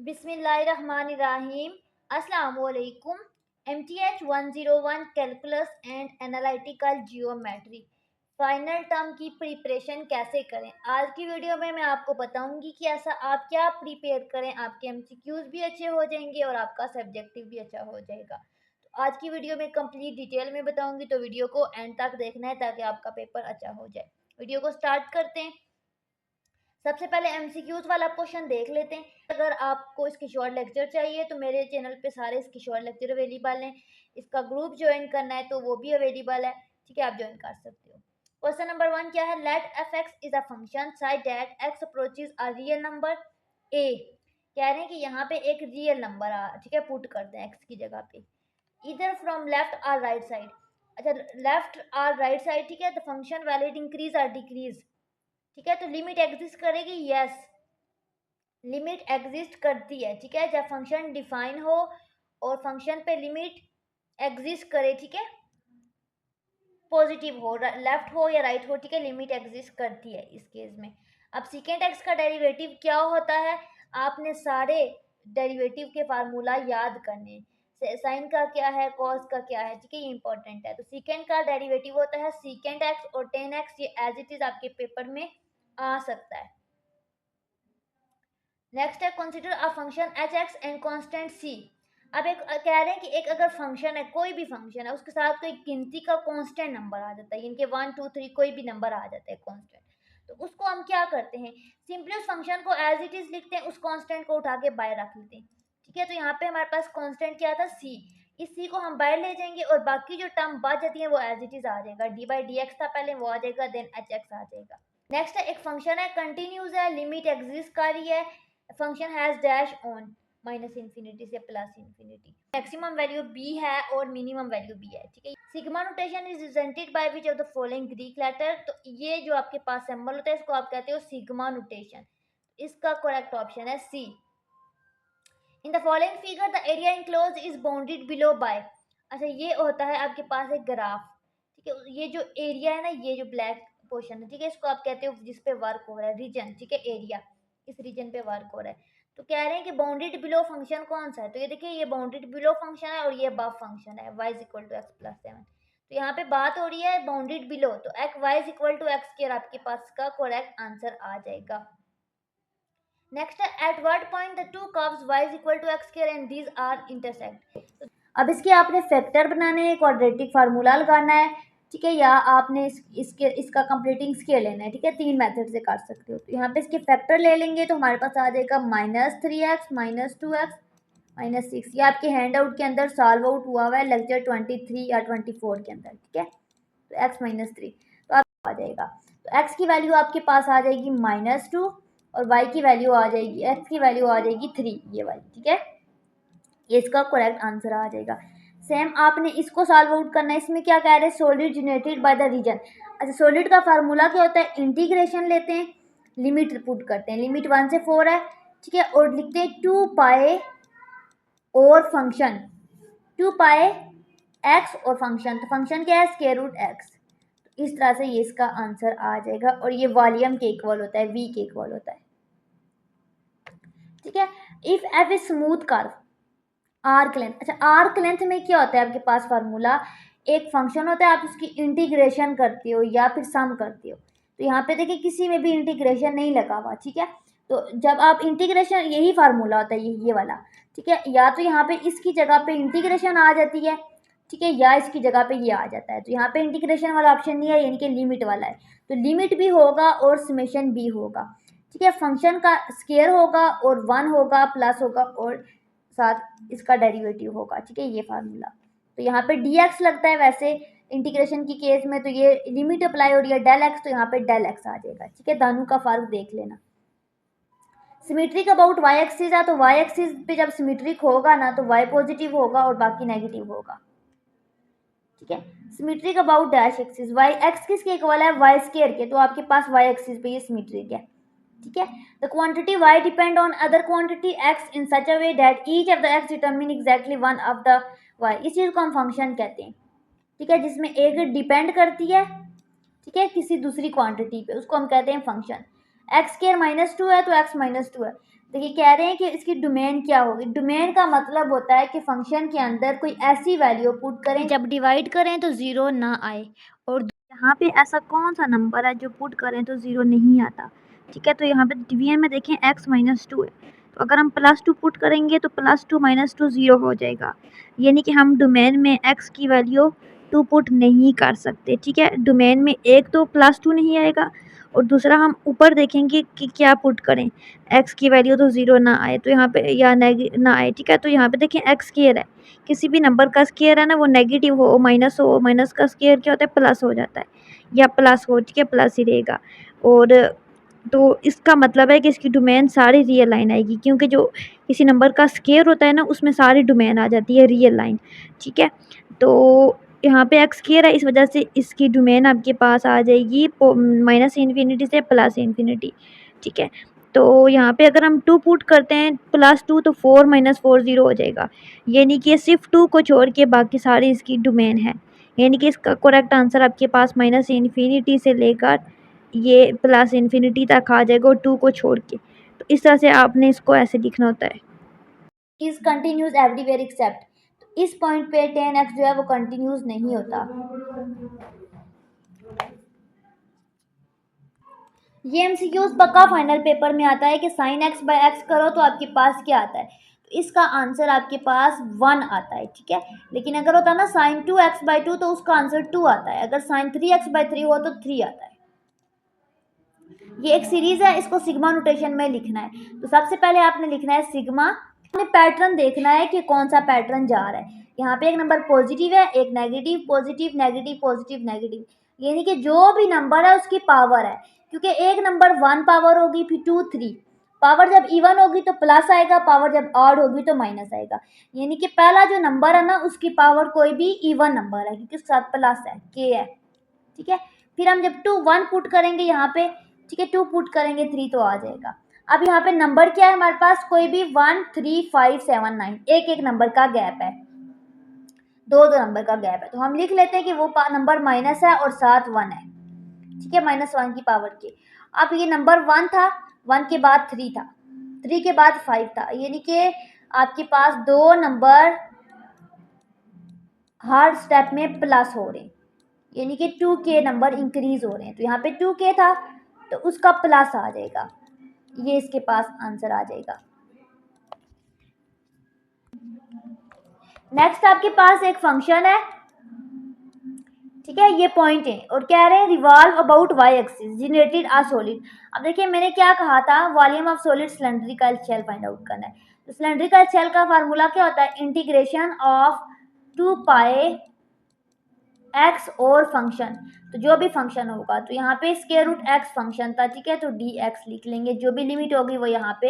बिस्मिल्लाहिर्रहमानिर्रहीम। अस्सलामुअलैकुम। MTH 101 calculus and analytical geometry final term की प्रिपरेशन कैसे करें। आज की वीडियो में मैं आपको बताऊंगी कि ऐसा आप क्या प्रिपेयर करें, आपके MCQs भी अच्छे हो जाएंगे और आपका सब्जेक्टिव भी अच्छा हो जाएगा। तो आज की वीडियो में कंप्लीट डिटेल में बताऊंगी, तो वीडियो को एंड तक देखना है ताकि आपका पेपर अच्छा हो जाए। वीडियो को स्टार्ट करते हैं। सबसे पहले MCQs वाला क्वेश्चन देख लेते हैं। अगर आपको इसकी शॉर्ट लेक्चर चाहिए तो मेरे चैनल पे सारे इसकी शॉर्ट लेक्चर अवेलेबल हैं। इसका ग्रुप ज्वाइन करना है तो वो भी अवेलेबल है, ठीक है, आप ज्वाइन कर सकते हो। क्वेश्चन नंबर 1 क्या है? Let f x is a function side that x approaches a real number a. कह रहे हैं कि यहाँ पे एक रियल नंबर आ, ठीक है, पुट कर दें एक्स की जगह पे, इधर फ्रॉम लेफ्ट और राइट साइड। अच्छा, लेफ्ट और राइट साइड, ठीक है, तो फंक्शन वैल्यू इंक्रीज और डिक्रीज, ठीक है, तो लिमिट एग्जिस्ट करेगी, यस लिमिट एग्जिस्ट करती है, ठीक है, जब फंक्शन डिफाइन हो और फंक्शन पे लिमिट एग्जिस्ट करे, ठीक है, पॉजिटिव हो, लेफ्ट हो या राइट हो, ठीक है, लिमिट एग्जिस्ट करती है इस केस में। अब सीकेंट एक्स का डेरिवेटिव क्या होता है? आपने सारे डेरिवेटिव के फार्मूला याद करने, साइन का क्या है, कॉस का क्या है, ठीक है, ये इंपॉर्टेंट है। तो सीकेंट का डेरिवेटिव होता है सीकेंट एक्स और टेन एक्स, ये एज इट इज आपके पेपर में आ सकता है। नेक्स्ट है consider a function H x and constant C. अब एक कह रहे हैं कि एक अगर फंक्शन है, कोई भी फंक्शन है, उसके साथ कोई गिनती का कांस्टेंट नंबर आ जाता है, इनके 1 2 3 कोई भी नंबर आ जाता है कांस्टेंट, तो उसको हम क्या करते हैं? सिंपली उस फंक्शन को एज इट इज लिखते हैं, उस कांस्टेंट को उठा के बाय रख लेते हैं, ठीक है। तो यहाँ पे हमारे पास कांस्टेंट क्या था? सी। इस सी को हम बाय ले जाएंगे और बाकी जो टर्म बच जाती है वो एज इट इज आ जाएगा। डी बाई डी एक्स था पहले, वो आ जाएगा, देन एच एक्स आ जाएगा। नेक्स्ट है एक फंक्शन है, कंटिन्यूस है, लिमिट एग्जिस्ट कर रही है, function has dash on minus infinity से plus infinity, maximum value B है और मिनिमम वैल्यू बी है, ठीक है। Sigma notation is represented by which of the following Greek letter. तो ये जो आपके पास सिंबल होता है इसको आप कहते हो सिग्मा नोटेशन। इसका करेक्ट ऑप्शन है C. In the following figure the area enclose is bounded below by. अच्छा, ये होता है आपके पास एक ग्राफ, ठीक है, ये जो एरिया है ना, ये जो ब्लैक पोर्शन है, ठीक है, इसको आप कहते हो जिस पे वर्क हो रहा है, रीजन, ठीक है, एरिया, इस रीजन पे वर्क हो रहा है। तो कह रहे हैं कि बाउंडेड बिलो फंक्शन कौन सा है? तो ये देखिए, ये बाउंडेड बिलो फंक्शन है और ये अबव फंक्शन है, y is equal to x plus 7। तो यहाँ पे बात हो रही है बाउंडेड बिलो, तो x y is equal to x square आपके पास का करेक्ट आंसर आ जाएगा। नेक्स्ट है at what point the two curves y is equal to x square and these are intersect. अब इसके आपने फैक्टर बनाने हैं, क्वाड्रेटिक फार्मूला लगाना है, ठीक है, या आपने इसका कंप्लीटिंग स्केयर लेना है, ठीक है, तीन मेथड से कर सकते हो। तो यहाँ पे इसके फैक्टर ले लेंगे तो हमारे पास आ जाएगा -3x -2x -6। ये आपके हैंड आउट के अंदर सॉल्व आउट हुआ है लेक्चर 23 या 24 के अंदर, ठीक है। तो x -3 तो आप आ जाएगा। तो x की वैल्यू आपके पास आ जाएगी -2 और y की वैल्यू आ जाएगी, x की वैल्यू आ जाएगी 3, ये वाली, ठीक है, ये इसका करेक्ट आंसर आ जाएगा। सेम आपने इसको सॉल्व आउट करना है। इसमें क्या कह रहे हैं? Solid generated by the region. अच्छा, सॉलिड का फार्मूला क्या होता है? इंटीग्रेशन लेते हैं, लिमिट पुट करते हैं, लिमिट 1 से 4 है, ठीक है, और लिखते हैं 2 पाए और फंक्शन 2 पाए एक्स और फंक्शन, तो फंक्शन क्या है? Square root x. इस तरह से ये इसका आंसर आ जाएगा और ये वॉल्यूम के इक्वल होता है, वी के इक्वल होता है, ठीक है। If F is smooth curve arc length. अच्छा, आर्क लेंथ में क्या होता है आपके पास फार्मूला? एक फंक्शन होता है, आप उसकी इंटीग्रेशन करते हो या फिर सम करते हो। तो यहाँ पे देखिए किसी में भी इंटीग्रेशन नहीं लगा हुआ, ठीक है। तो जब आप इंटीग्रेशन, यही फार्मूला होता है ये वाला, ठीक है, या तो यहाँ पे इसकी जगह पे इंटीग्रेशन आ जाती है, ठीक है, या इसकी जगह पे ये आ जाता है। तो यहाँ पे इंटीग्रेशन वाला ऑप्शन नहीं है, यानी कि लिमिट वाला है। तो लिमिट भी होगा और समेशन भी होगा, ठीक है। फंक्शन का स्केयर होगा और 1 होगा, प्लस होगा और साथ इसका डेरिवेटिव होगा, ठीक है, ये फार्मूला। तो यहाँ पे dx लगता है वैसे इंटीग्रेशन की केस में, तो ये लिमिट अप्लाई हो रही है डेल एक्स, तो यहाँ पे डेल एक्स आ जाएगा, ठीक है, दोनों का फर्क देख लेना। सिमेट्रिक अबाउट वाई एक्सिस है, तो वाई एक्सिस पे जब सिमेट्रिक होगा ना तो वाई पॉजिटिव होगा और बाकी नेगेटिव होगा, ठीक है। Symmetric about dash axis, y x किसके इक्वल है? वाई स्क्वायर के, तो आपके पास वाई एक्सिस पे ये सिमेट्रिक है, ठीक है। The quantity y depend on other quantity x in such a way that each of the x determine exactly one of the y। इस चीज को हम फंक्शन कहते हैं, ठीक है, जिसमें एक डिपेंड करती है, ठीक है, किसी दूसरी क्वांटिटी पे, उसको हम कहते हैं फंक्शन। x स्क्वायर -2 है तो x -2 है। देखिए कह रहे हैं कि इसकी डोमेन क्या होगी। डोमेन का मतलब होता है कि फंक्शन के अंदर कोई ऐसी वैल्यू पुट करें जब डिवाइड करें तो ज़ीरो ना आए, और यहाँ पे ऐसा कौन सा नंबर है जो पुट करें तो ज़ीरो नहीं आता। ठीक है, तो यहाँ पे डिवीजन में देखें x-2 है, तो अगर हम +2 पुट करेंगे तो +2 - 2 ज़ीरो हो जाएगा, यानी कि हम डोमेन में x की वैल्यू 2 पुट नहीं कर सकते। ठीक है, डोमेन में एक तो +2 नहीं आएगा, और दूसरा हम ऊपर देखेंगे कि क्या पुट करें, x की वैल्यू तो ज़ीरो ना आए, तो यहाँ पे या ना आए। ठीक है, तो यहाँ पे देखें x स्क्वायर है, किसी भी नंबर का स्क्वायर है ना वो नेगेटिव हो, माइनस हो, माइनस का स्क्वायर क्या होता है, प्लस हो जाता है, या प्लस हो, ठीक है, प्लस ही रहेगा। और तो इसका मतलब है कि इसकी डोमेन सारी रियल लाइन आएगी, क्योंकि जो किसी नंबर का स्क्वायर होता है ना उसमें सारी डोमेन आ जाती है रियल लाइन। ठीक है, तो यहाँ पे एक्स स्क्वायर है, इस वजह से इसकी डोमेन आपके पास आ जाएगी -∞ से +∞। ठीक है, तो यहाँ पे अगर हम 2 पुट करते हैं +2 तो 4 - 4 ज़ीरो हो जाएगा, यानी कि सिर्फ 2 को छोड़ के बाकी सारी इसकी डोमेन है, यानी कि इसका करेक्ट आंसर आपके पास -∞ से लेकर ये +∞ तक आ जाएगा, और 2 को छोड़ के। तो इस तरह से आपने इसको ऐसे लिखना होता है, इज कंटिन्यूज एवरीवेयर एक्सेप्ट। तो इस पॉइंट पे 10x जो है वो कंटिन्यूज नहीं होता। ये एमसीक्यूज पक्का फाइनल पेपर में आता है कि sin x/x करो तो आपके पास क्या आता है, तो इसका आंसर आपके पास 1 आता है। ठीक है, लेकिन अगर होता ना sin 2x/2 तो उसका आंसर 2 आता है, अगर sin 3x/3 हो तो 3 आता है। ये एक सीरीज है, इसको सिग्मा नोटेशन में लिखना है। तो सबसे पहले आपने लिखना है सिग्मा, आपने पैटर्न देखना है कि कौन सा पैटर्न जा रहा है। यहाँ पे एक नंबर पॉजिटिव है, एक negative, positive negative, positive negative, यानी कि जो भी नंबर है उसकी पावर है, क्योंकि एक नंबर 1 पावर होगी, फिर 2 3 पावर, जब इवन होगी तो प्लस आएगा, पावर जब ऑड होगी तो माइनस आएगा, यानी कि पहला जो नंबर है ना उसकी पावर कोई भी इवन नंबर है, क्योंकि उसके साथ प्लस है, के है। ठीक है, फिर हम जब 2 1 पुट करेंगे यहाँ पे, ठीक है, 2 पुट करेंगे 3 तो आ जाएगा। अब यहाँ पे नंबर क्या है हमारे पास, कोई भी 1 3 5 7 9, एक एक नंबर का गैप है, दो दो नंबर का गैप है, तो हम लिख लेते हैं कि वो नंबर माइनस है और साथ 1 है। ठीक है, -1 की पावर के। अब ये नंबर 1 था, 1 के बाद 3 था, 3 के बाद 5 था, यानी कि आपके पास दो नंबर हर स्टेप में प्लस हो रहे हैं, यानी कि 2k नंबर इंक्रीज हो रहे हैं। तो यहाँ पे 2k था तो उसका प्लस आ जाएगा, ये इसके पास आंसर आ जाएगा। नेक्स्ट आपके पास एक फंक्शन है, ठीक है, ये पॉइंट है और कह रहे हैं revolve about y axis generated a solid. अब देखिए मैंने क्या कहा था, volume of solid cylindrical shell find out करना है। तो सिलेंड्रिकल शेल का फार्मूला क्या होता है, इंटीग्रेशन ऑफ 2 पाई एक्स और फंक्शन, तो जो भी फंक्शन होगा, तो यहाँ पे स्क्वायर रूट एक्स फंक्शन था, ठीक है, तो डी एक्स लिख लेंगे, जो भी लिमिट होगी वो यहाँ पे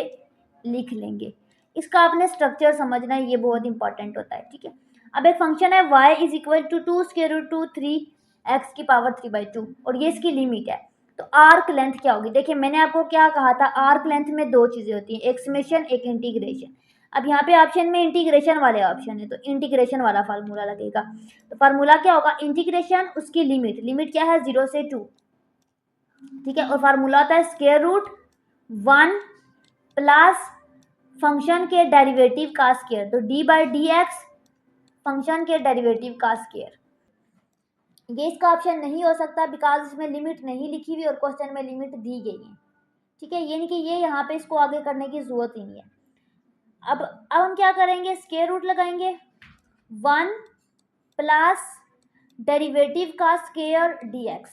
लिख लेंगे। इसका आपने स्ट्रक्चर समझना है, ये बहुत इंपॉर्टेंट होता है। ठीक है, अब एक फंक्शन है y is equal to 2 square root 2 3 x की पावर 3/2, और ये इसकी लिमिट है। तो आर्क लेंथ क्या होगी, देखिए मैंने आपको क्या कहा था, आर्क लेंथ में दो चीज़ें होती हैं, एक समेशन एक इंटीग्रेशन। अब यहाँ पे ऑप्शन में इंटीग्रेशन वाले ऑप्शन है, तो इंटीग्रेशन वाला फार्मूला लगेगा। तो फार्मूला क्या होगा, इंटीग्रेशन उसकी लिमिट, लिमिट क्या है 0 से 2, ठीक है, और फार्मूला होता है स्क्वायर रूट 1 प्लस फंक्शन के डेरिवेटिव का स्क्वायर, तो d/dx फंक्शन के डेरिवेटिव का स्क्वायर। ये इसका ऑप्शन नहीं हो सकता बिकॉज इसमें लिमिट नहीं लिखी हुई और क्वेश्चन में लिमिट दी गई है। ठीक है, यानी कि ये यहाँ पे इसको आगे करने की जरूरत ही नहीं है। अब हम क्या करेंगे, स्क्वायर रूट लगाएंगे 1 प्लस डेरिवेटिव का स्क्वायर dx।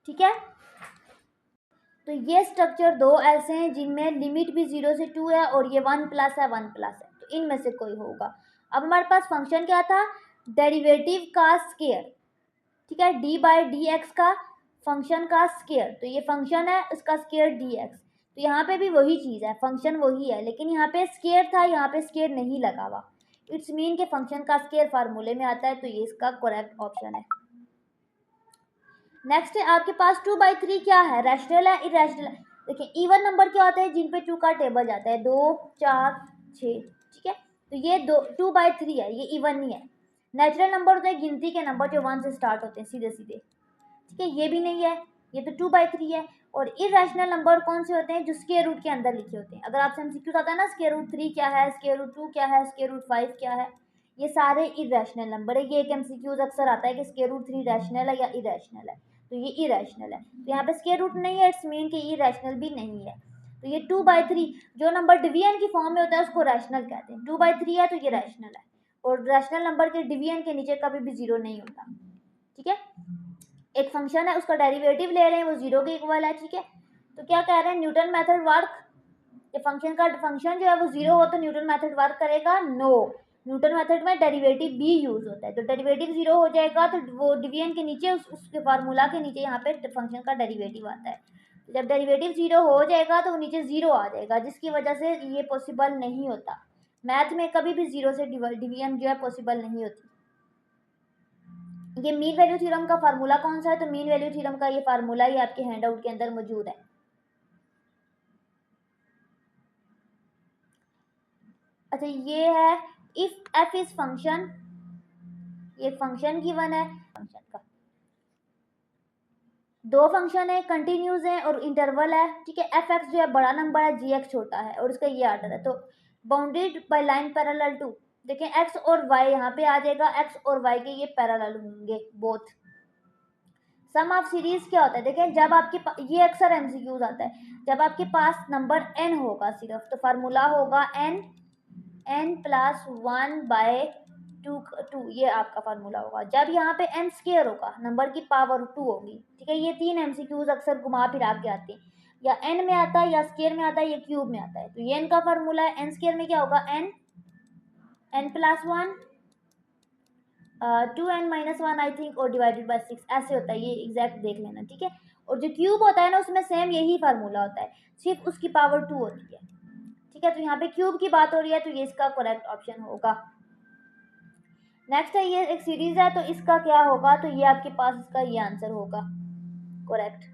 ठीक है, तो ये स्ट्रक्चर दो ऐसे हैं जिनमें लिमिट भी 0 से 2 है और ये 1 प्लस है 1 प्लस है, तो इनमें से कोई होगा। अब हमारे पास फंक्शन क्या था, डेरिवेटिव का स्क्वायर, ठीक है, d/dx का फंक्शन का स्क्वायर, तो ये फंक्शन है उसका स्क्वायर dx। तो यहाँ पे भी वही चीज़ है, फंक्शन वही है, लेकिन यहाँ पे स्क्वायर था, यहाँ पे स्क्वायर नहीं लगा हुआ। इट्स मीन के फंक्शन का स्क्वायर फार्मूले में आता है, तो ये इसका करेक्ट ऑप्शन है। नेक्स्ट है आपके पास 2/3 क्या है, रैशनल है इरेशनल है। देखिए इवन नंबर क्या होते हैं, जिन पे 2 का टेबल जाता है, 2 4 6, ठीक है, तो ये 2/3 है, ये इवन नहीं है। नेचुरल नंबर होते हैं गिनती के नंबर जो 1 से स्टार्ट होते हैं सीधे सीधे, ठीक है, ये भी नहीं है, ये तो 2/3 है। और इरेशनल नंबर कौन से होते हैं? जो स्क्वायर रूट के अंदर लिखे होते हैं। अगर आपसे एमसीक्यू आता है ना स्क्वायर रूट 3 क्या है, स्क्वायर रूट 2 क्या है, स्क्वायर रूट 5 क्या है, ये सारे इरेशनल नंबर है। ये एक एमसीक्यूज अक्सर आता है कि स्क्वायर रूट 3 रैशनल है या इरेशनल है, तो ये इरेशनल है। तो यहाँ पे स्क्वायर रूट नहीं है, इट्स मीन कि इरेशनल भी नहीं है। तो ये 2/3 जो नंबर डिवीजन की फॉर्म में होता है उसको रैशनल कहते हैं। 2/3 है तो ये रैशनल है, और रैशनल नंबर के डिवीजन के नीचे कभी भी जीरो नहीं होता। ठीक है, एक फंक्शन है उसका डेरिवेटिव ले रहे हैं, वो जीरो के इक्वल है। ठीक है, तो क्या कह रहे हैं, न्यूटन मेथड वर्क, ये फंक्शन जो है वो जीरो हो तो न्यूटन मेथड वर्क करेगा? नो, न्यूटन मेथड में डेरिवेटिव भी यूज होता है। तो डेरिवेटिव जीरो हो जाएगा तो वो डिवीजन के नीचे उसके फार्मूला के नीचे यहाँ पे फंक्शन का डेरिवेटिव आता है। जब डेरिवेटिव जीरो हो जाएगा तो नीचे जीरो आ जाएगा, जिसकी वजह से ये पॉसिबल नहीं होता। मैथ में कभी भी जीरो से डिवीजन जो है पॉसिबल नहीं होती। ये मीन वैल्यू थ्योरम का फार्मूला कौन सा है? तो मीन वैल्यू थ्योरम का ये फार्मूला ही आपके हैंडआउट के अंदर मौजूद है। अच्छा, ये है इफ एफ इज फंक्शन, ये फंक्शन गिवन है, फंक्शन का दो फंक्शन है, कंटिन्यूज है और इंटरवल है। ठीक है, एफ एक्स जो है बड़ा नंबर है, जी एक्स छोटा है, और उसका ये आर्डर है। तो bounded by line parallel to, देखें एक्स और वाई यहाँ पे आ जाएगा, एक्स और वाई के ये पैरेलल होंगे बोथ। सम ऑफ सीरीज क्या होता है? देखें जब आपके ये अक्सर एमसीक्यूज आता है, जब आपके पास नंबर एन होगा सिर्फ, तो फार्मूला होगा एन प्लस 1/2, ये आपका फार्मूला होगा। जब यहाँ पे एन स्क्वायर होगा, नंबर की पावर 2 होगी। ठीक है, ये तीन एमसीक्यूज अक्सर घुमा फिरा के आते हैं, या एन में आता है, या स्क्वायर में आता है, या क्यूब में आता है। तो ये एन का फार्मूला है, एन स्क्वायर में क्या होगा, n plus 1 2n-1 I think, और डिवाइडेड बाय 6 ऐसे होता है, ये एग्जैक्ट देख लेना। ठीक है, और जो क्यूब होता है ना उसमें सेम यही फार्मूला होता है, सिर्फ उसकी पावर 2 होती है। ठीक है, तो यहाँ पे क्यूब की बात हो रही है तो ये इसका करेक्ट ऑप्शन होगा। नेक्स्ट है, ये एक सीरीज है तो इसका क्या होगा? तो ये आपके पास इसका ये आंसर होगा करेक्ट।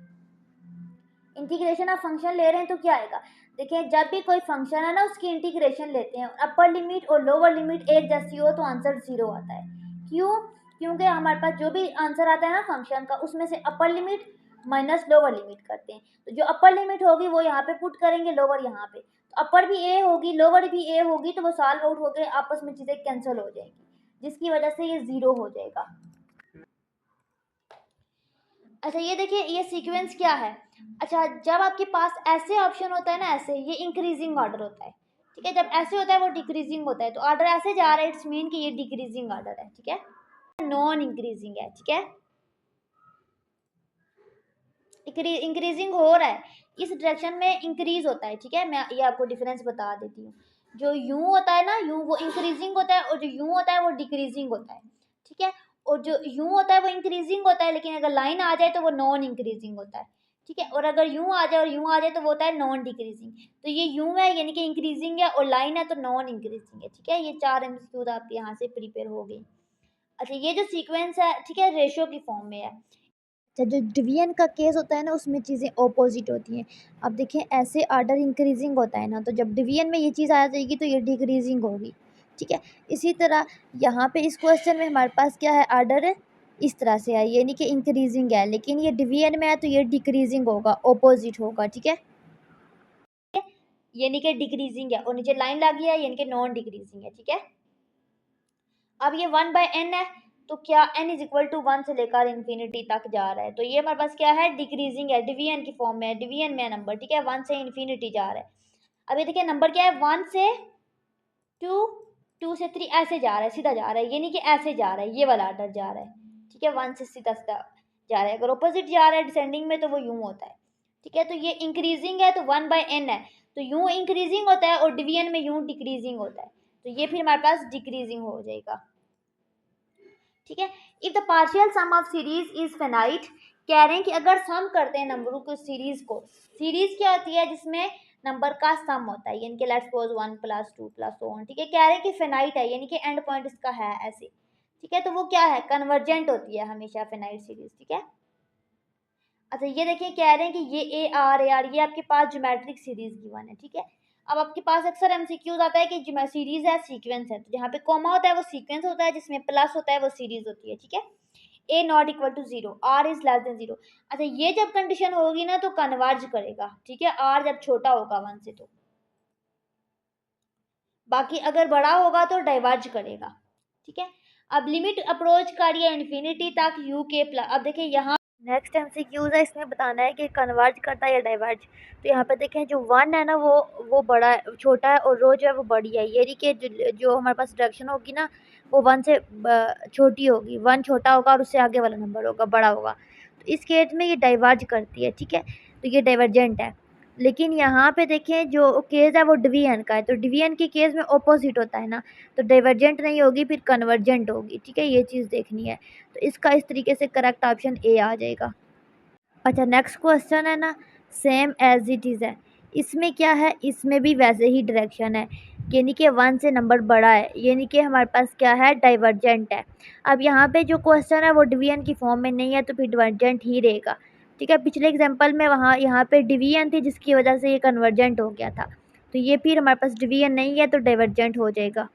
इंटीग्रेशन ऑफ फंक्शन ले रहे हैं तो क्या आएगा? देखिए जब भी कोई फंक्शन है ना उसकी इंटीग्रेशन लेते हैं, अपर लिमिट और लोअर लिमिट एक जैसी हो तो आंसर जीरो आता है। क्यों? क्योंकि हमारे पास जो भी आंसर आता है ना फंक्शन का, उसमें से upper limit minus lower limit करते हैं। तो जो अपर लिमिट होगी वो यहाँ पे पुट करेंगे, लोअर यहाँ पे। तो अपर भी ए होगी, लोअर भी ए होगी, तो वो सॉल्व आउट हो गए, आपस में चीज़ें कैंसिल हो जाएंगी, जिसकी वजह से ये जीरो हो जाएगा। अच्छा, ये देखिए ये सीक्वेंस क्या है। अच्छा, जब आपके पास ऐसे ऑप्शन होता है ना, ऐसे, ये इंक्रीजिंग ऑर्डर होता है। ठीक है, जब ऐसे होता है वो डिक्रीजिंग होता है। तो ऑर्डर ऐसे जा रहा है, इट्स मीन कि ये डिक्रीजिंग ऑर्डर है। ठीक है, नॉन इंक्रीजिंग है। ठीक है, इंक्रीजिंग हो रहा है, इस डायरेक्शन में इंक्रीज होता है। ठीक है, मैं ये आपको डिफरेंस बता देती हूँ। जो यूं होता है ना, यूं वो इंक्रीजिंग होता है, और जो यूं होता है वो डिक्रीजिंग होता है। ठीक है, और जो यूं होता है वो इंक्रीजिंग होता है, लेकिन अगर लाइन आ जाए तो वो नॉन इंक्रीजिंग होता है। ठीक है, और अगर यूं आ जाए और यूं आ जाए तो वो होता है नॉन डिक्रीजिंग। तो ये यूं है यानी कि इंक्रीजिंग है, और लाइन है तो नॉन इंक्रीजिंग है। ठीक है, ये 4 एमसीक्यूज आप यहाँ से प्रिपेयर हो गई। अच्छा, ये जो सीक्वेंस है, ठीक है, रेशो की फॉर्म में है। अच्छा, जो डिवीजन का केस होता है ना उसमें चीज़ें ऑपोजिट होती हैं। अब देखिए ऐसे ऑर्डर इंक्रीजिंग होता है ना, तो जब डिवीजन में ये चीज़ आ जाएगी तो ये डिक्रीजिंग होगी। ठीक है, इसी तरह यहाँ पे इस क्वेश्चन में हमारे पास क्या है, ऑर्डर इस तरह से है, यानी कि इंक्रीजिंग है, लेकिन ये डिवीजन में है तो ये डिक्रीजिंग होगा, ऑपोजिट होगा। ठीक है, यानी कि डिक्रीजिंग है, और नीचे लाइन लगी है यानी कि नॉन डिक्रीजिंग है। ठीक है, अब ये 1/n है, तो क्या n इज इक्वल टू 1 से लेकर इन्फिनिटी तक जा रहा है, तो ये हमारे पास क्या है, डिक्रीजिंग है, डिवीजन की फॉर्म में है, डिवीजन में है नंबर। ठीक है, 1 से इन्फिनिटी जा रहा है। अब ये देखिए नंबर क्या है, 1 से 2, 2 से 3 ऐसे जा रहा है, सीधा जा रहा है, यानी कि ऐसे जा रहा है, ये वाला ऑर्डर जा रहा है। ठीक है, 1 से सीधा सीधा जा रहा है। अगर ऑपोजिट जा रहा है डिसेंडिंग में तो वो यूं होता है। ठीक है, तो ये इंक्रीजिंग है तो 1/n है, तो यूं इंक्रीजिंग होता है, और डिवीजन में यूं डिक्रीजिंग होता है, तो ये फिर हमारे पास डिक्रीजिंग हो जाएगा। ठीक है, if the partial sum of series is finite, कह रहे हैं कि अगर सम करते हैं नंबरों को, सीरीज को, सीरीज क्या होती है जिसमें नंबर का सम होता है, यानी कि लेट्स सपोज 1 + 2 + so on। ठीक है, कह रहे हैं कि फेनाइट है, यानी कि एंड पॉइंट इसका है ऐसे। ठीक है, तो वो क्या है, कन्वर्जेंट होती है हमेशा फेनाइट सीरीज। ठीक है, अच्छा ये देखिए कह रहे हैं कि ये ए आर ये आपके पास ज्योमेट्रिक सीरीज गिवन है। ठीक है, अब आपके पास अक्सर एमसीक्यूज आता है कि सीरीज है, सीक्वेंस है, तो जहाँ पे कॉमा होता है वो सीक्वेंस होता है, जिसमें प्लस होता है वो सीरीज होती है। ठीक है, A not equal to 0, R is less than 0। अच्छा ये जब कंडीशन होगी ना तो कन्वर्ज करेगा, ठीक है, आर जब छोटा होगा 1 से, तो बाकी अगर बड़ा होगा तो डाइवर्ज करेगा, ठीक है। अब लिमिट अप्रोच कर रही है इन्फिनिटी तक यू के प्लस। अब देखिए यहाँ नेक्स्ट एमसीक्यूज है, इसमें बताना है कि कन्वर्ज करता है या डाइवर्ज। तो यहाँ पे देखें जो 1 है ना वो बड़ा है, छोटा है, और रो जो है वो बड़ी है, ये नहीं कि जो हमारे पास डायरेक्शन होगी ना वो 1 से छोटी होगी, 1 छोटा होगा और उससे आगे वाला नंबर होगा बड़ा होगा। तो इस केस में ये डाइवर्ज करती है, ठीक है, तो ये डाइवर्जेंट है। लेकिन यहाँ पे देखें जो केस है वो डिवीजन का है, तो डिवीजन के केस में ऑपोजिट होता है ना, तो डाइवर्जेंट नहीं होगी, फिर कन्वर्जेंट होगी, ठीक है, ये चीज़ देखनी है। तो इसका इस तरीके से करेक्ट ऑप्शन ए आ जाएगा। अच्छा नेक्स्ट क्वेश्चन है ना, सेम एज इट इज़ है, इसमें क्या है, इसमें भी वैसे ही डायरेक्शन है, यानी कि 1 से नंबर बड़ा है, यानी कि हमारे पास क्या है, डाइवर्जेंट है। अब यहाँ पे जो क्वेश्चन है वो डिवीजन की फॉर्म में नहीं है, तो फिर डाइवर्जेंट ही रहेगा, ठीक है। पिछले एग्जांपल में वहाँ यहाँ पे डिवीजन थी जिसकी वजह से ये कन्वर्जेंट हो गया था, तो ये फिर हमारे पास डिवीजन नहीं है तो डाइवर्जेंट हो जाएगा।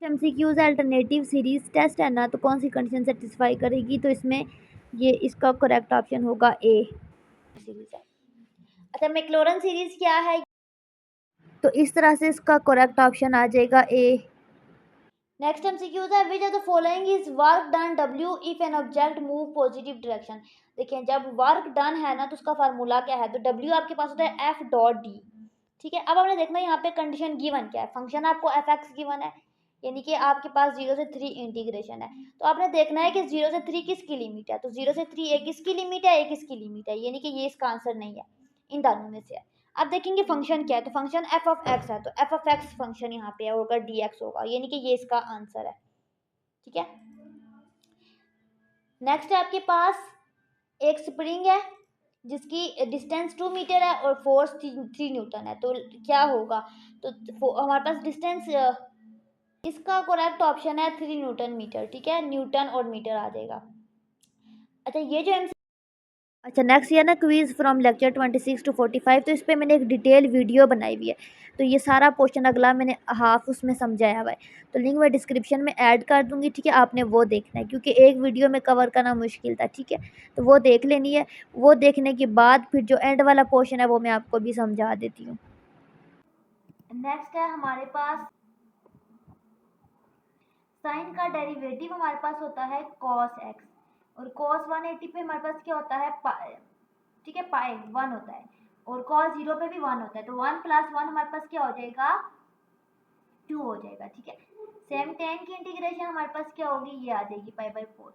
एमसीक्यूज अल्टरनेटिव सीरीज टेस्ट है ना, तो कौन सी कंडीशन सेटिस्फाई करेगी, तो इसमें ये इसका करेक्ट ऑप्शन होगा ए सीरीज है। अच्छा मैक्लॉरन सीरीज क्या है, तो इस तरह से इसका करेक्ट ऑप्शन आ जाएगा ए। नेक्स्ट एमसीक्यूज है, विच of the following is work done W if an object move positive direction. देखिए जब वर्क डन है ना तो उसका फार्मूला क्या है, तो डब्ल्यू आपके पास होता है एफ डॉट डी, ठीक है। अब आपने देखना यहाँ पे कंडीशन गिवन क्या है, फंक्शन आपको एफ एक्स गिवन है, यानी कि आपके पास 0 से 3 इंटीग्रेशन है, तो आपने देखना है कि 0 से 3 किसकी लिमिट है, तो 0 से 3 एक किसकी लिमिट है, एक किसकी लिमिट है, यानी कि ये इसका आंसर नहीं है, इन दोनों में से है। अब देखेंगे फंक्शन क्या है, तो फंक्शन एफ ऑफ एक्स है, तो एफ ऑफ एक्स फंक्शन यहाँ पे होगा डी एक्स होगा, यानी कि ये इसका आंसर है, ठीक है। नेक्स्ट है आपके पास एक स्प्रिंग है जिसकी डिस्टेंस 2 मीटर है और फोर्स 3 न्यूटन है, तो क्या होगा, तो हमारे पास डिस्टेंस, इसका करेक्ट ऑप्शन है 3 न्यूटन मीटर, ठीक है, न्यूटन और मीटर आ जाएगा। अच्छा ये जो अच्छा नेक्स्ट ये ना क्विज फ्रॉम लेक्चर 26 टू 45, तो इस पर मैंने एक डिटेल वीडियो बनाई हुई है, तो ये सारा पोर्शन अगला मैंने हाफ उसमें समझाया हुआ है, तो लिंक मैं डिस्क्रिप्शन में ऐड कर दूंगी, ठीक है, आपने वो देखना है क्योंकि एक वीडियो में कवर करना मुश्किल था, ठीक है, तो वो देख लेनी है। वो देखने के बाद फिर जो एंड वाला पोर्शन है वो मैं आपको भी समझा देती हूँ। नेक्स्ट है हमारे पास साइन का डेरिवेटिव हमारे पास होता है कॉस एक्स, और कॉस 180 पे हमारे पास क्या होता है पाई, ठीक है, पाई 1 होता है, और कॉस 0 पे भी 1 होता है, तो 1 प्लस 1 हमारे पास क्या हो जाएगा, 2 हो जाएगा, ठीक है। सेम टेन की इंटीग्रेशन हमारे पास क्या होगी, ये आ जाएगी pi by 4।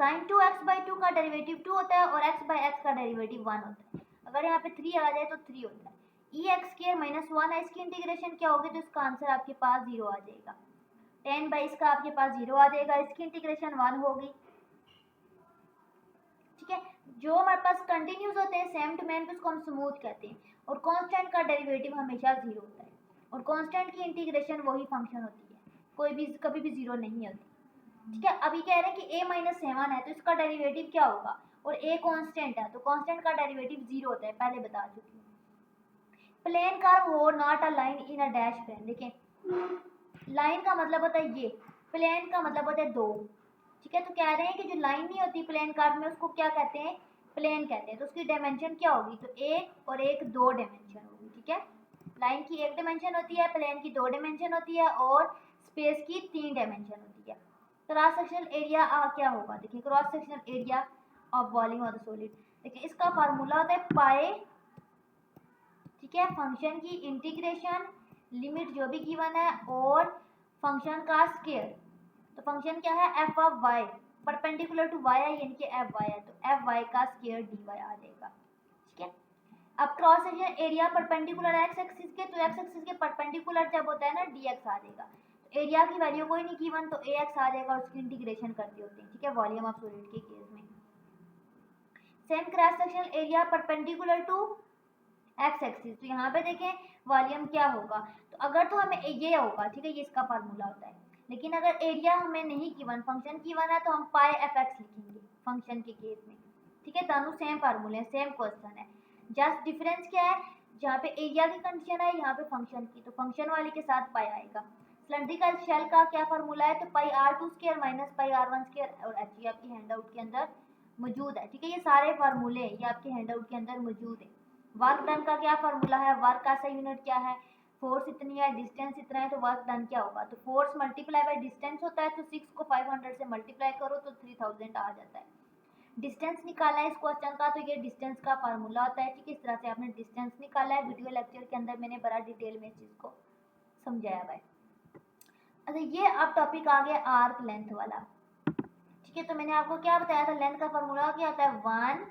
Sign 2x by 2 का डेरिवेटिव 2 होता है और x बाई एक्स का डेरिवेटिव 1 होता है, अगर यहाँ पे 3 आ जाए तो 3 होता है। ई एक्स स्क्र माइनस 1 है, इसकी इंटीग्रेशन क्या होगी, तो इसका आंसर आपके पास 0 आ जाएगा। 10 बाई इसका आपके पास 0 आ जाएगा, इसकी इंटीग्रेशन 1 होगी, ठीक है। जो हमारे पास कंटिन्यूस होते हैं सेम टू मैन, उसको हम स्मूथ कहते हैं, और कांस्टेंट का डेरिवेटिव हमेशा 0 होता है, और कांस्टेंट की इंटीग्रेशन वही फंक्शन होती है, कोई भी कभी भी 0 नहीं होती, ठीक है। अभी कह रहे हैं कि a माइनस 7 है तो इसका डेरिवेटिव क्या होगा, और a कांस्टेंट है तो कांस्टेंट का डेरिवेटिव 0 होता है, पहले बता चुकी हूँ। प्लेन कर्व हो not a line in a dash plane, देखें लाइन का मतलब होता है ये, प्लेन का मतलब होता है 2, ठीक है। तो कह रहे हैं कि जो लाइन नहीं होती प्लेन कर्व में उसको क्या कहते हैं, प्लेन कहते हैं, तो उसकी डायमेंशन क्या होगी, तो एक और एक 2 डायमेंशन होगी, ठीक है। लाइन की 1 डायमेंशन होती है, प्लेन की 2 डायमेंशन होती है, और स्पेस की 3 डायमेंशन होती है। क्रॉस सेक्शनल एरिया क्या होगा, देखिए cross sectional area of volume of the solid, देखिए इसका फार्मूला होता है पाई, ठीक है, फंक्शन की इंटीग्रेशन, लिमिट जो भी गिवन है, और फंक्शन का स्केयर, तो फंक्शन क्या है f of y, perpendicular to y है यानी कि एफ वाई है, तो एफ वाई का स्केयर डी वाई आ जाएगा, ठीक है। अब cross section area perpendicular x axis के, तो एक्स एक्सिस के परपेंडिकुलर जब होता है ना डी एक्स आ जाएगा, तो एरिया की वैल्यू कोई नहीं गिवन तो ए एक्स आ जाएगा, और उसकी इंटीग्रेशन करते होते हैं, ठीक है, वॉल्यूम ऑफ सॉलिड के केस में। Same cross sectional area perpendicular to x axis, तो यहाँ पे देखें वॉल्यूम क्या होगा, तो अगर तो हमें ये होगा, ठीक है, ये इसका फार्मूला होता है, लेकिन अगर एरिया हमें नहीं गिवन, फंक्शन गिवन है, तो हम पाई एफ एक्स लिखेंगे फंक्शन के केस में, ठीक है। दोनों सेम फार्मूले हैं, सेम क्वेश्चन है, जस्ट डिफरेंस क्या है, जहाँ पे एरिया की कंडीशन है यहाँ पे फंक्शन की, तो फंक्शन वाले के साथ पाई आएगा। सिलेंड्रिकल शेल का क्या फार्मूला है, तो पाई r2 square minus pi r1 square, और ये आपकी हैंड आउट के अंदर मौजूद है, ठीक है। ये सारे फार्मूले ये आपके हैंड आउट के अंदर मौजूद है। वर्क डन का क्या फार्मूला है, वर्क का सा यूनिट क्या है, फोर्स इतनी है, डिस्टेंस इतना है, तो वर्क डन क्या होगा, तो फोर्स मल्टीप्लाई बाय डिस्टेंस होता है, तो 6 को 500 से मल्टीप्लाई करो तो 3000 आ जाता है। डिस्टेंस निकाला है इस क्वेश्चन का, तो ये डिस्टेंस का फार्मूला होता है, ठीक है। इस तरह से आपने डिस्टेंस निकाला है। वीडियो लेक्चर के अंदर मैंने बड़ा डिटेल में इस चीज़ को समझाया हुआ है। अच्छा, ये अब टॉपिक आ गया आर्क लेंथ वाला, ठीक है। तो मैंने आपको क्या बताया था, लेंथ का फार्मूला क्या होता है, 1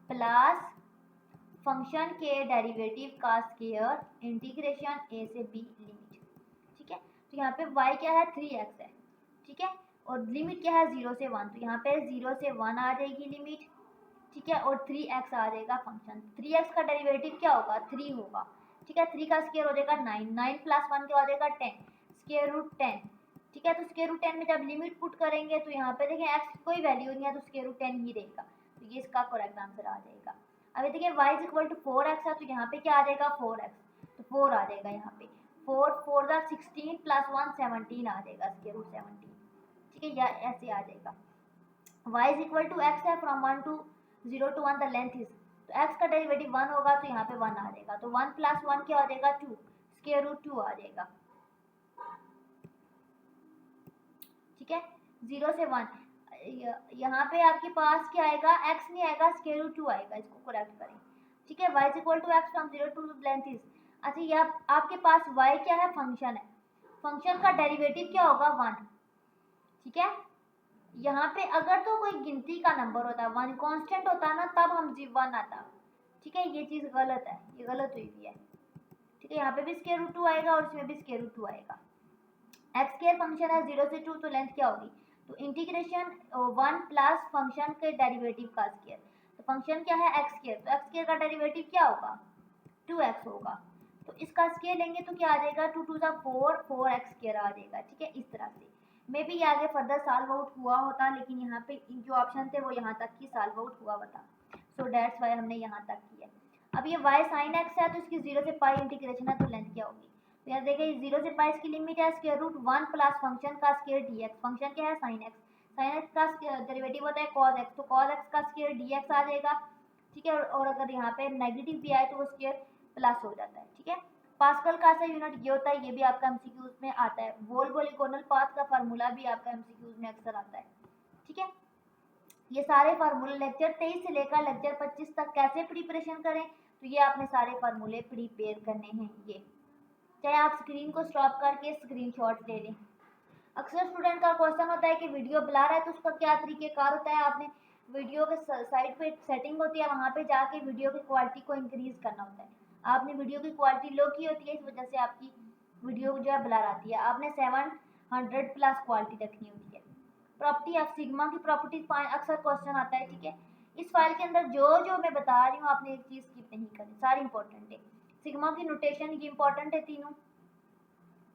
प्लस फंक्शन के डेरिवेटिव का स्क्वायर इंटीग्रेशन ए से बी लिमिट, ठीक है। तो यहाँ पे y क्या है, 3x है, ठीक है, और लिमिट क्या है 0 से 1, तो यहाँ पे 0 से 1 आ जाएगी लिमिट, ठीक है, और 3x आ जाएगा फंक्शन। 3x का डेरिवेटिव क्या होगा, 3 होगा, ठीक है। 3 का स्क्वायर हो जाएगा 9, 9 प्लस 1 क्या हो जाएगा 10, स्क्वायर रूट 10, ठीक है। तो स्क्वायर रूट 10 में जब लिमिट पुट करेंगे तो यहाँ पे देखें x कोई वैल्यू नहीं है, तो स्क्वायर रूट 10 ही रहेगा, तो ये इसका करेक्ट आंसर आ जाएगा। अभी देखिए y is equal to 4x है, तो यहाँ पे क्या आ जाएगा 4x, तो 4 आ जाएगा यहाँ पे, 4 4 16 प्लस 1 17 आ जाएगा, स्क्वायर रूट 17, ठीक है, या ऐसे आ जाएगा। y is equal to x है, from 1 to 0 to 1 the length is, तो x का डेरिवेटिव 1 होगा, तो यहाँ पे 1 आ जाएगा, तो 1 प्लस 1 क्या आ जाएगा 2, स्क्वायर रूट 2 आ जाएगा, ठीक है। 0 से 1 यहाँ पे आपके पास क्या आएगा, x नहीं आएगा, स्क्वायर रूट 2 आएगा, इसको करेक्ट करें, ठीक है। y is equal to x from 0 to length is, अच्छा ये आपके पास y क्या है, फंक्शन है, फंक्शन का डेरिवेटिव क्या होगा 1, ठीक है। यहाँ पे अगर तो कोई गिनती का नंबर होता, 1 कांस्टेंट होता ना, तब हम 1 आता, ठीक है। ये चीज़ गलत है, ये गलत हुई हुई है, ठीक है। यहाँ पे भी स्क्वायर रूट 2 आएगा और इसमें भी स्क्वायर रूट 2 आएगा। एक्स स्क्वायर फंक्शन है 0 से 2, तो लेंथ क्या होगी, तो इंटीग्रेशन 1 प्लस फंक्शन के डेरिवेटिव का स्क्वायर, तो फंक्शन क्या है एक्स स्क्वायर, तो एक्स स्क्वायर का डेरिवेटिव क्या होगा 2x होगा, तो इसका स्क्वायर लेंगे तो क्या आ जाएगा 2 2 4 4x स्क्वायर आ जाएगा, ठीक है। इस तरह से मे भी ये आगे फर्दर सॉल्व आउट हुआ होता, लेकिन यहाँ पे जो ऑप्शन थे वो यहाँ तक ही सॉल्व आउट हुआ होता, सो दैट्स वाई हमने यहाँ तक किया। अब ये y sin x है, तो इसकी 0 से पाई इंटीग्रेशन है, तो लेंथ क्या होगी, तो यहाँ देखिए 0 से पाई इसकी लिमिट है स्क्वायर रूट 1 प्लस फंक्शन का स्क्वायर dx, फंक्शन क्या है sin x, sin x का डेरिवेटिव होता है cos x, तो cos x का स्क्वायर dx आ जाएगा, ठीक है। और अगर यहाँ पे नेगेटिव भी आए तो वो स्क्वायर प्लस हो जाता है, ठीक है। पास्कल का सा यूनिट ये होता है, ये भी आपका एमसीक्यूज में आता है। वोल्व-ओलिगोनल पाथ का फार्मूला भी आपका एमसीक्यूज में अक्सर आता है, ठीक है। ये सारे फार्मूले लेक्चर 23 से लेकर लेक्चर 25 तक कैसे प्रिपरेशन करें, तो ये आपने सारे फार्मूले प्रिपेयर करने हैं। ये चाहे आप स्क्रीन को स्टॉप करके स्क्रीनशॉट ले लें। अक्सर स्टूडेंट का क्वेश्चन होता है कि वीडियो बुला रहा है तो उसका क्या तरीकेकार होता है, आपने वीडियो के साइड पे सेटिंग होती है, वहाँ पे जाके वीडियो की क्वालिटी को इंक्रीज करना होता है। आपने वीडियो की क्वालिटी लो की होती है, इस वजह से आपकी वीडियो जो है ब्लर आती है, आपने 700 प्लस क्वालिटी रखनी होती है। प्रॉपर्टी ऑफ सिग्मा की प्रॉपर्टी अक्सर क्वेश्चन आता है, ठीक है। इस फाइल के अंदर जो मैं बता रही हूँ आपने एक चीज़ स्किप नहीं करनी, सारी इंपॉर्टेंट है। सिग्मा की नोटेशन ये इंपॉर्टेंट है तीनों,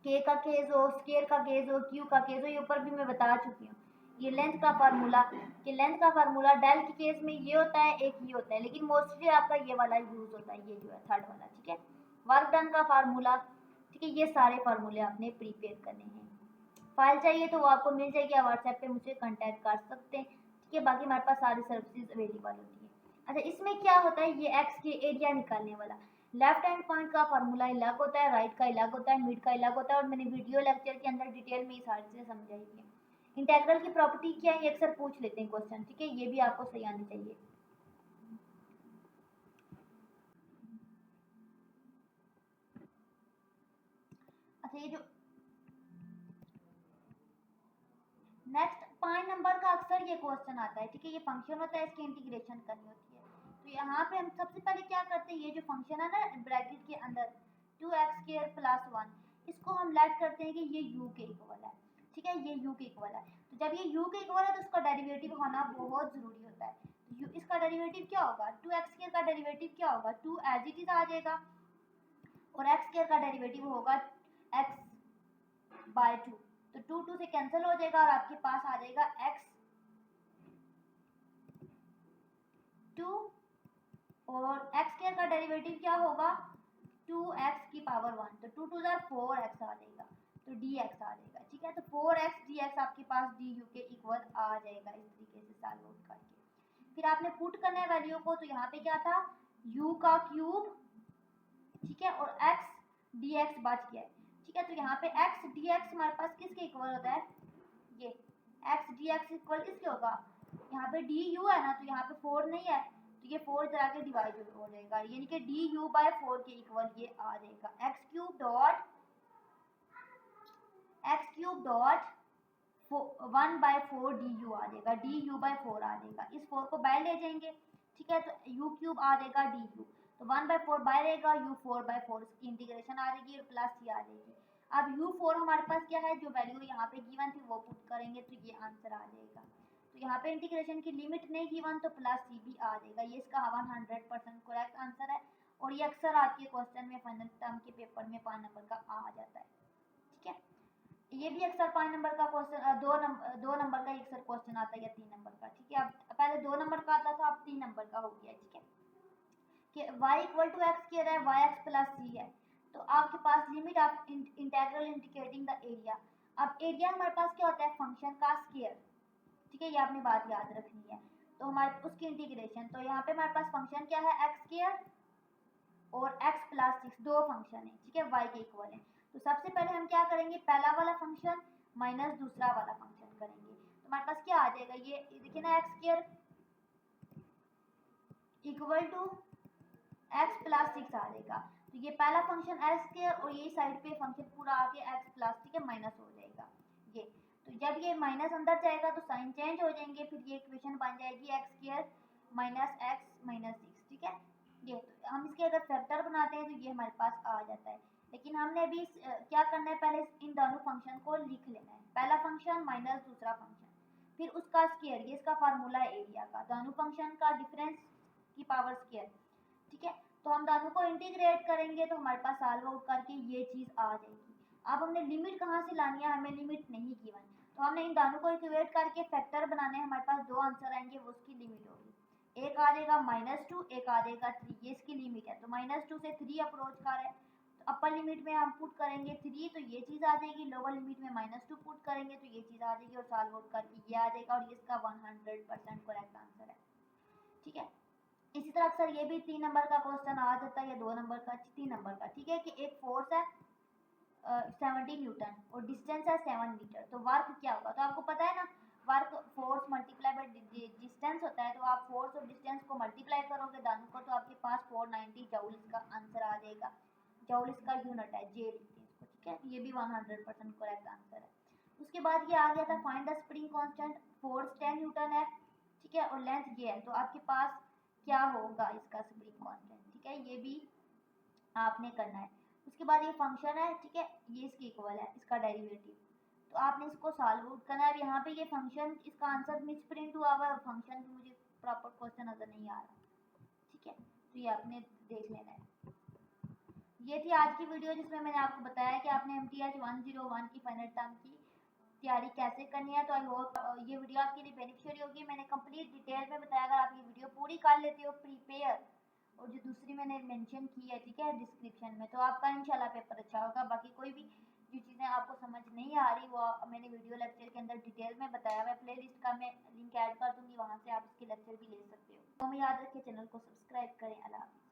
के का केस हो, स्केयर का केस हो, क्यू का केस हो, ये ऊपर भी मैं बता चुकी हूँ। ये लेंथ का फार्मूला, कि लेंथ का फार्मूला डेल के केस में ये होता है, एक ये होता है, लेकिन मोस्टली आपका ये वाला यूज होता है, ये जो है थर्ड वाला, ठीक है। वर्क डन का फार्मूला, ठीक है। ये सारे फार्मूले आपने प्रिपेयर करने हैं। फाइल चाहिए तो वो आपको मिल जाएगी, आप व्हाट्सएप पे मुझसे कांटेक्ट कर सकते हैं, ठीक है। बाकी हमारे पास सारी सर्विसेज अवेलेबल होती है। अच्छा, इसमें क्या होता है, ये एक्स के एरिया निकालने वाला, लेफ्ट हैंड पॉइंट का फार्मूला अलग होता है, राइट का अलग होता है, मिड का अलग होता है, और मैंने वीडियो लेक्चर के अंदर डिटेल में ये सारी चीज़ें समझाई है। इंटेग्रल की प्रॉपर्टी क्या है, ये अक्सर पूछ लेते हैं क्वेश्चन, ठीक है। ये भी आपको सही आनी चाहिए। अच्छा, ये जो नेक्स्ट 5 नंबर का अक्सर ये क्वेश्चन आता है, ठीक है। ये फंक्शन होता है, इसकी इंटीग्रेशन करनी होती है, तो यहाँ पे हम सबसे पहले क्या करते हैं, ये जो फंक्शन है ना ब्रैकेट के अंदर 2x² + 1, इसको हम लेट करते हैं कि ये u के इक्वल है, ठीक है। ये u के इक्वल है, तो जब ये u के इक्वल है तो इसका डेरिवेटिव होना बहुत ज़रूरी होता है। तो इसका डेरिवेटिव क्या होगा, 2x² का डेरिवेटिव क्या होगा, 2 एज इट इज आ जाएगा, और x² का डेरिवेटिव होगा x/2, तो 2 2 से कैंसिल हो जाएगा और आपके पास आ जाएगा x2, और x² का डेरिवेटिव क्या होगा 2x⁴, तो 2 2 4x आ जाएगा, तो डी एक्स आ जाएगा, ठीक है। तो 4x dx आपके पास डी यू के इक्वल आ जाएगा इस तरीके से सॉल्व आउट करके। फिर आपने पुट करना है वैल्यू को, तो यहाँ पे क्या था u का क्यूब, ठीक है, और x dx बच गया है, ठीक है। तो यहाँ पे x dx हमारे पास किसके इक्वल होता है, ये x dx इक्वल किसके होगा, यहाँ पे du है ना, तो यहाँ पे 4 नहीं है, तो ये 4 इधर आके डिवाइड हो जाएगा, यानी कि du/4 के इक्वल ये आ जाएगा। x क्यूब डॉट 1/4 du आ जाएगा, du/4 आ जाएगा। इस 4 को बाहर ले जाएंगे, ठीक है, तो u क्यूब आ जाएगा du, तो 1/4 बाहर रहेगा, u 4/4 इसकी इंटीग्रेशन आ जाएगी और प्लस सी आ जाएगी। अब u4 हमारे पास क्या है, जो वैल्यू यहाँ पे गिवन थी वो पुट करेंगे तो ये आंसर आ जाएगा। तो यहाँ पे इंटीग्रेशन की लिमिट नहीं गिवन तो प्लस सी भी आ जाएगा। ये इसका 100% करेक्ट आंसर है और ये अक्सर आपके क्वेश्चन में फाइनल टर्म के पेपर में 5 नंबर का आ जाता है, ठीक है। ये भी अक्सर 5 नंबर का क्वेश्चन, 2 नंबर का अक्सर क्वेश्चन आता है या 3 नंबर का, ठीक है। अब पहले 2 नंबर का आता था, अब 3 नंबर का हो गया, ठीक है। कि y इक्वल टू एक्स कह रहा है, वाई एक्स प्लस सी है, तो आपके पास limit of integral indicating the area. अब एरिया हमारे पास क्या होता है, फंक्शन का स्क्वायर, ठीक है, ये आपने बात याद रखनी है। तो हमारे उसकी इंटीग्रेशन, तो यहाँ पे हमारे पास फंक्शन क्या है, एक्स स्क्वायर और x प्लस 6 दो फंक्शन है, ठीक है, y के इक्वल है। तो सबसे पहले हम क्या करेंगे, पहला वाला फंक्शन माइनस दूसरा वाला फंक्शन करेंगे, तो हमारे पास क्या आ जाएगा, ये देखिए ना, x square equal to x plus 6 आ जाएगा। तो ये पहला फंक्शन एक्स स्क्वायर और ये साइड पे फंक्शन पूरा आके एक्स प्लस, ठीक है, माइनस हो जाएगा ये। तो जब ये माइनस अंदर जाएगा तो साइन चेंज हो जाएंगे, फिर ये इक्वेशन बन जाएगी x square minus x minus 6, ठीक है। ये तो हम इसके अगर फैक्टर बनाते हैं तो ये हमारे पास आ जाता है। लेकिन हमने अभी क्या करना है, पहले इन दोनों फंक्शन को लिख लेना है, पहला फंक्शन माइनस दूसरा फंक्शन, फिर उसका स्क्वायर, ये इसका फार्मूला है एरिया का, दोनों फंक्शन का डिफरेंस की पावर स्क्वायर, ठीक है। तो हम दोनों को इंटीग्रेट करेंगे तो हमारे पास सॉल्व आउट करके ये चीज़ आ जाएगी। अब हमने लिमिट कहाँ से लानी है, हमें लिमिट नहीं गिवन, तो हमने इन दोनों को इक्वेट करके फैक्टर बनाने हैं, हमारे पास दो आंसर आएंगे, वो उसकी लिमिट होगी। एक आ जाएगा -2, एक आ जाएगा 3, ये इसकी लिमिट है। तो -2 से 3 अप्रोच कर रहे हैं, तो अपर लिमिट में हम पुट करेंगे 3, तो ये चीज़ आ जाएगी, लोअर लिमिट में -2 पुट करेंगे तो ये चीज़ आ जाएगी और सॉल्व आउट करके ये आ जाएगा, और ये इसका 100% करेक्ट आंसर है, ठीक है। इसी तरह अक्सर ये भी 3 नंबर का क्वेश्चन आ जाता है या 2 नंबर का, 3 नंबर का, ठीक है, कि एक फोर्स है 70 न्यूटन और डिस्टेंस है 7 मीटर, तो वर्क क्या होगा, तो आपको पता है ना, work force multiply by distance होता है, तो आप फोर्स और डिस्टेंस को मल्टीप्लाई करोगे दोनों को, तो आपके पास 490 जूल इसका आंसर आ जाएगा। जूल इसका यूनिट है, जे लिखते हैं इसको, ठीक है। ये भी 100% करेक्ट आंसर है। उसके बाद ये आ गया था find the spring constant, force 10 Newton है, ठीक है, और लेंथ ये है, तो आपके पास क्या होगा इसका स्प्रिंग कांस्टेंट, ठीक है, ये भी आपने करना है। उसके बाद ये फंक्शन है, ठीक है, ये इसके इक्वल है, इसका डेरिवेटिव, तो आपने इसको सॉल्व आउट करना है। अब यहाँ पे ये फंक्शन, इसका आंसर मिस प्रिंट हुआ हुआ है, फंक्शन भी मुझे प्रॉपर क्वेश्चन नजर नहीं आ रहा, ठीक है, तो ये आपने देख लेना है। ये थी आज की वीडियो जिसमें मैंने आपको बताया कि आपने MTH 101 की फाइनल टर्म की तैयारी कैसे करनी है। तो आई होप ये वीडियो आपके लिए बेनिफिशियल होगी। मैंने कंप्लीट डिटेल में बताया, अगर आप ये वीडियो पूरी कर लेते हो प्रीपेयर, और जो दूसरी मैंने मेंशन की है, ठीक है, डिस्क्रिप्शन में, तो आपका इंशाल्लाह पेपर अच्छा होगा। बाकी कोई भी जो चीज़ें आपको समझ नहीं आ रही वो मैंने वीडियो लेक्चर के अंदर डिटेल में बताया हुआ है, प्ले लिस्ट का मैं लिंक ऐड कर दूँगी, वहाँ से आप इसके लेक्चर भी ले सकते हो। तो याद रखें, चैनल को सब्सक्राइब करें। अल्लाह हाफ़िज़।